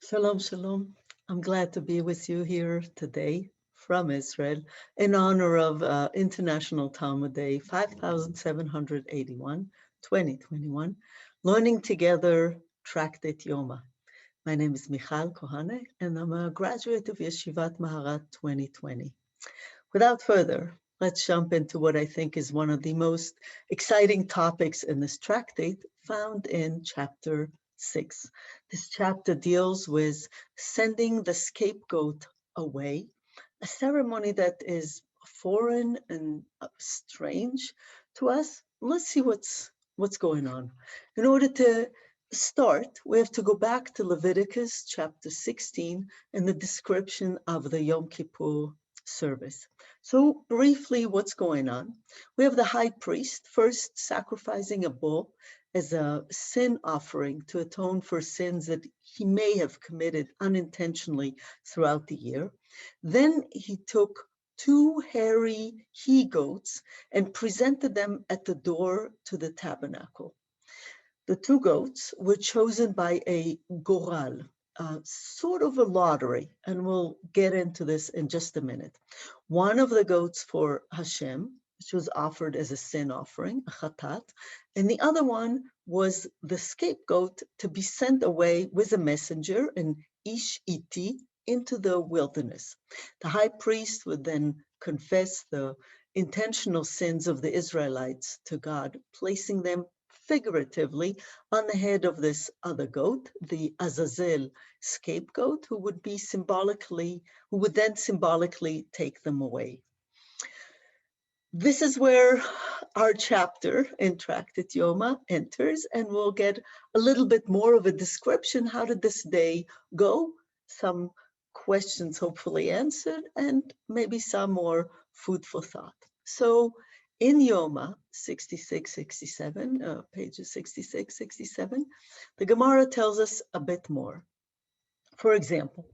Shalom, shalom. I'm glad to be with you here today from Israel in honor of International Talmud Day 5781, 2021, learning together Tractate Yoma. My name is Michal Kohane, and I'm a graduate of Yeshivat Maharat 2020. Without further, let's jump into what I think is one of the most exciting topics in this tractate found in chapter 6. This chapter deals with sending the scapegoat away, a ceremony that is foreign and strange to us. Let's see what's going on. In order to start, we have to go back to Leviticus chapter 16 and the description of the Yom Kippur service. So briefly, what's going on? We have the high priest first sacrificing a bull as a sin offering to atone for sins that he may have committed unintentionally throughout the year. Then he took two hairy he-goats and presented them at the door to the tabernacle. The two goats were chosen by a goral, sort of a lottery, and we'll get into this in just a minute. One of the goats for Hashem, which was offered as a sin offering, a chatat, and the other one was the scapegoat to be sent away with a messenger, an ish iti, into the wilderness. The high priest would then confess the intentional sins of the Israelites to God, placing them figuratively on the head of this other goat, the Azazel scapegoat, who would then symbolically take them away. This is where our chapter in Tractate Yoma enters, and we'll get a little bit more of a description. How did this day go? Some questions hopefully answered, and maybe some more food for thought. So in Yoma 66, 67, pages 66, 67, the Gemara tells us a bit more. For example,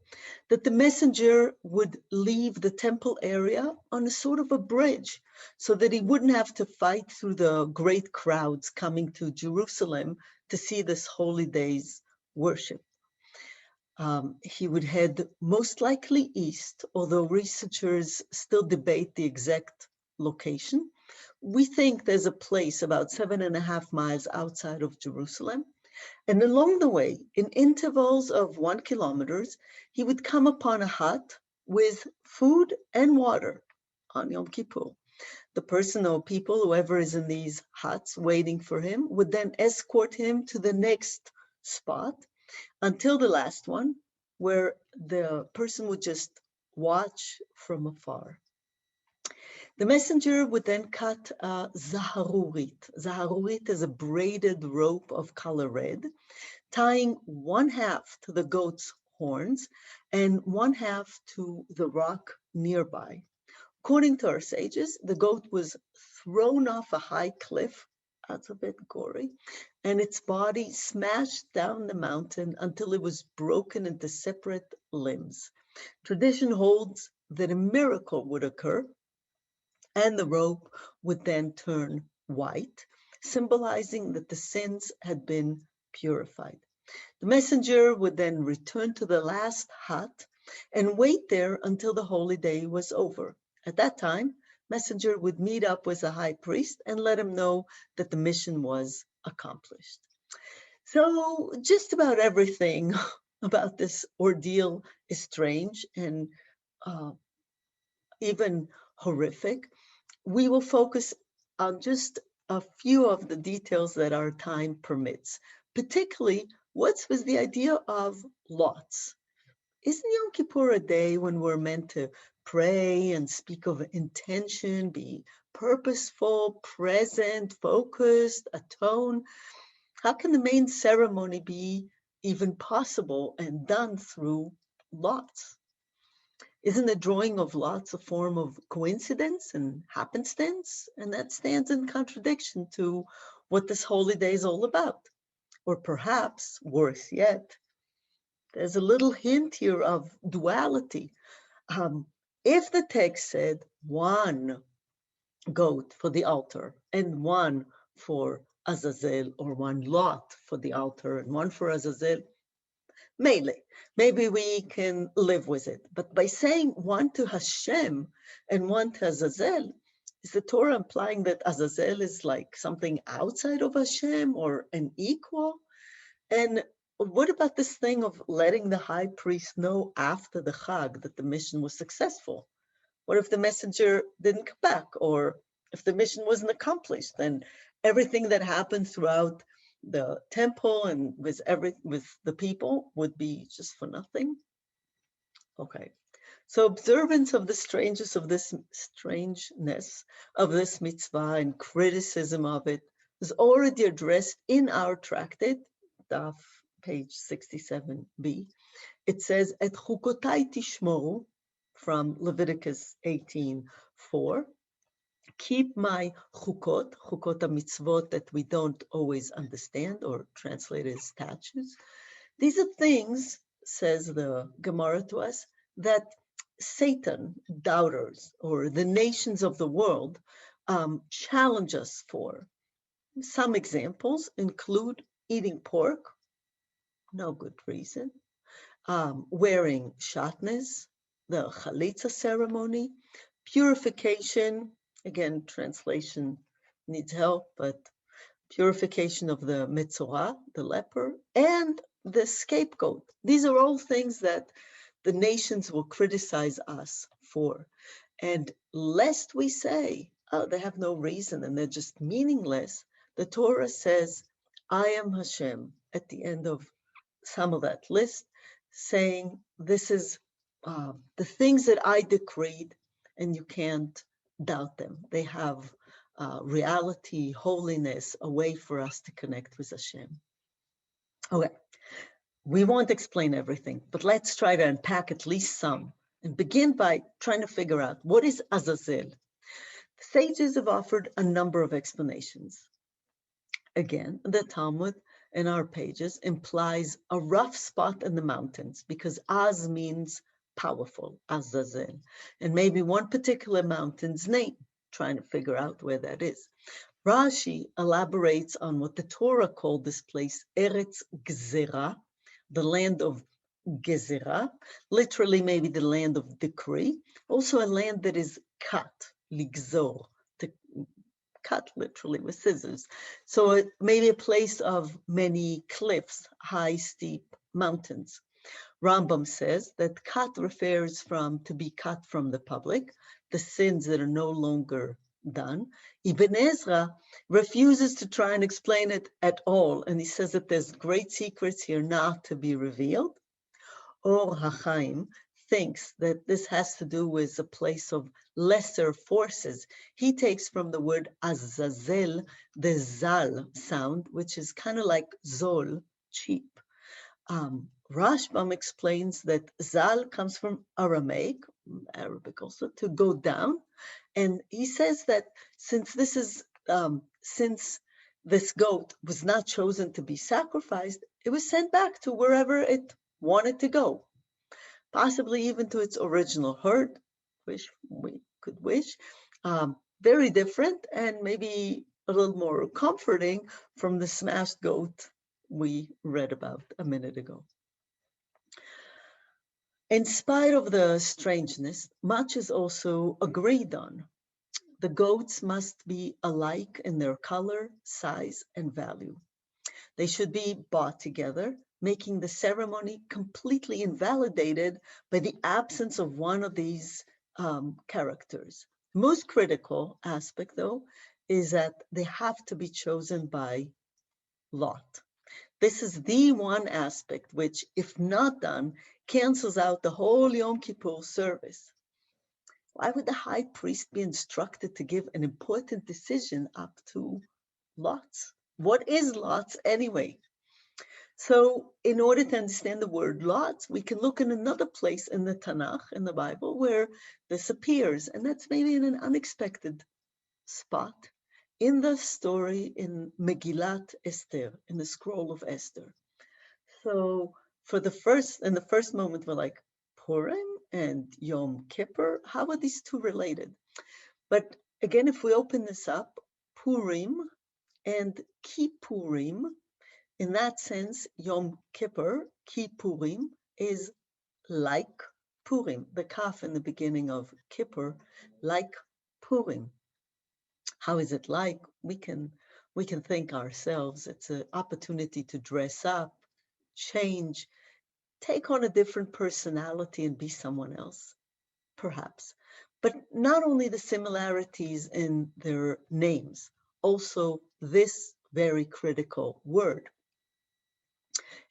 that the messenger would leave the temple area on a sort of a bridge so that he wouldn't have to fight through the great crowds coming to Jerusalem to see this holy day's worship. He would head most likely east, although researchers still debate the exact location. We think there's a place about 7.5 miles outside of Jerusalem. And along the way, in intervals of 1 kilometer, he would come upon a hut with food and water on Yom Kippur. The person or people, whoever is in these huts waiting for him, would then escort him to the next spot until the last one, where the person would just watch from afar. The messenger would then cut zaharurit. Zaharurit is a braided rope of color red, tying one half to the goat's horns and one half to the rock nearby. According to our sages, the goat was thrown off a high cliff, that's a bit gory, and its body smashed down the mountain until it was broken into separate limbs. Tradition holds that a miracle would occur and the rope would then turn white, symbolizing that the sins had been purified. The messenger would then return to the last hut and wait there until the holy day was over. At that time, messenger would meet up with the high priest and let him know that the mission was accomplished. So just about everything about this ordeal is strange and even horrific. We will focus on just a few of the details that our time permits, particularly what's with the idea of lots. Isn't Yom Kippur a day when we're meant to pray and speak of intention, be purposeful, present, focused, atone? How can the main ceremony be even possible and done through lots? Isn't the drawing of lots a form of coincidence and happenstance? And that stands in contradiction to what this holy day is all about. Or perhaps, worse yet, there's a little hint here of duality. If the text said one goat for the altar and one for Azazel, or one lot for the altar and one for Azazel, Maybe we can live with it. But by saying one to Hashem and one to Azazel, is the Torah implying that Azazel is like something outside of Hashem or an equal? And what about this thing of letting the high priest know after the Chag that the mission was successful? What if the messenger didn't come back, or if the mission wasn't accomplished? Then everything that happened throughout the temple and with the people would be just for nothing? Okay. So observance of the strangeness of this mitzvah and criticism of it is already addressed in our tractate, Daf, page 67b. It says, Et chukotai tishmoru, from Leviticus 18:4. Keep my chukot mitzvot that we don't always understand or translate as statutes. These are things, says the Gemara to us, that Satan, doubters, or the nations of the world challenge us for. Some examples include eating pork, no good reason, wearing shatnez, the chalitza ceremony, purification, again, translation needs help, but purification of the metzorah, the leper, and the scapegoat. These are all things that the nations will criticize us for. And lest we say, oh, they have no reason and they're just meaningless, the Torah says, I am Hashem, at the end of some of that list, saying this is the things that I decreed, and you can't doubt them. They have reality, holiness, a way for us to connect with Hashem. Okay, we won't explain everything, but let's try to unpack at least some and begin by trying to figure out what is Azazel. The sages have offered a number of explanations. Again, the Talmud in our pages implies a rough spot in the mountains because Az means powerful, Azazel, and maybe one particular mountain's name, trying to figure out where that is. Rashi elaborates on what the Torah called this place, Eretz Gzera, the land of Gezerah, literally maybe the land of decree, also a land that is cut, ligzor, to cut literally with scissors. So it may be a place of many cliffs, high, steep mountains. Rambam says that cut refers to be cut from the public, the sins that are no longer done. Ibn Ezra refuses to try and explain it at all, and he says that there's great secrets here not to be revealed. Or HaChaim thinks that this has to do with a place of lesser forces. He takes from the word Azazel the Zal sound, which is kind of like Zol, cheap. Rashbam explains that Zal comes from Aramaic, Arabic also, to go down. And he says that since this goat was not chosen to be sacrificed, it was sent back to wherever it wanted to go, possibly even to its original herd, which we could wish. Very different and maybe a little more comforting from the smashed goat we read about a minute ago. In spite of the strangeness, much is also agreed on. The goats must be alike in their color, size, and value. They should be bought together, making the ceremony completely invalidated by the absence of one of these characters. Most critical aspect, though, is that they have to be chosen by lot. This is the one aspect which, if not done, cancels out the whole Yom Kippur service. Why would the high priest be instructed to give an important decision up to lots? What is lots anyway? So in order to understand the word lots, we can look in another place in the Tanakh, in the Bible, where this appears, and that's maybe in an unexpected spot in the story in Megillat Esther, in the scroll of Esther. So in the first moment, we're like, Purim and Yom Kippur, how are these two related? But again, if we open this up, Purim and Kippurim In that sense, Yom Kippur, Kippurim, is like Purim, the kaf in the beginning of Kippur, like Purim. How is it like? We can think ourselves. It's an opportunity to dress up, change, take on a different personality and be someone else, perhaps. But not only the similarities in their names, also this very critical word.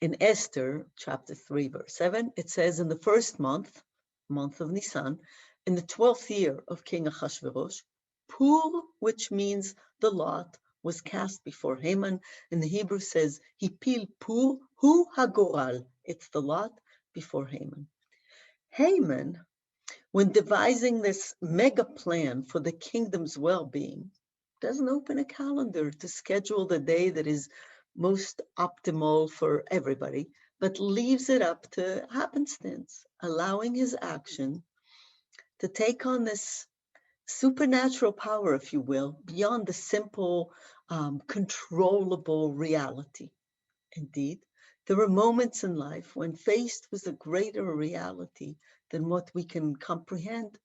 In Esther, chapter 3, verse 7, it says, in the first month of Nisan, in the 12th year of King Ahasuerus, Pur, which means the lot, was cast before Haman. And the Hebrew says, Hipil Pur hu hagoral. It's the lot before Haman. Haman, when devising this mega plan for the kingdom's well-being, doesn't open a calendar to schedule the day that is most optimal for everybody, but leaves it up to happenstance, allowing his action to take on this supernatural power, if you will, beyond the simple, controllable reality. Indeed, there are moments in life when faced with a greater reality than what we can comprehend,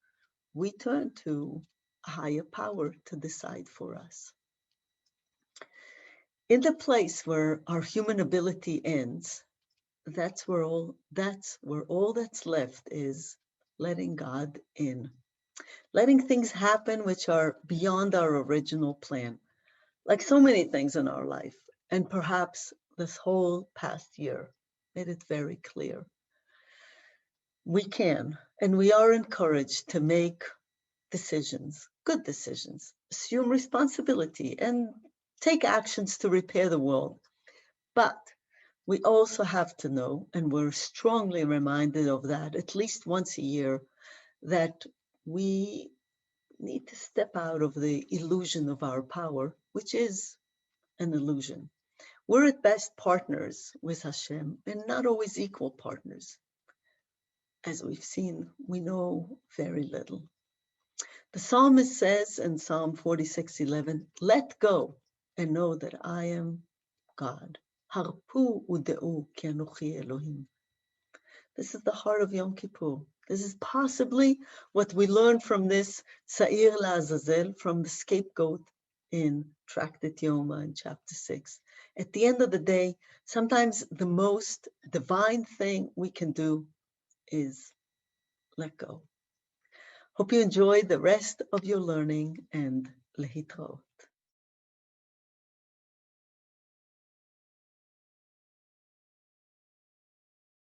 we turn to a higher power to decide for us. In the place where our human ability ends, that's where all that's left is letting God in, letting things happen which are beyond our original plan, like so many things in our life, and perhaps this whole past year made it very clear. We can, and we are encouraged to make decisions, good decisions, assume responsibility, and take actions to repair the world. But we also have to know, and we're strongly reminded of that at least once a year, that we need to step out of the illusion of our power, which is an illusion. We're at best partners with Hashem and not always equal partners. As we've seen, we know very little. The psalmist says in Psalm 46:11, let go and know that I am God. Harpu udeu ki anochi Elohim. This is the heart of Yom Kippur. This is possibly what we learn from this Sa'ir La'azazel, from the scapegoat in Tractate Yoma in chapter 6. At the end of the day, sometimes the most divine thing we can do is let go. Hope you enjoyed the rest of your learning, and lehitro.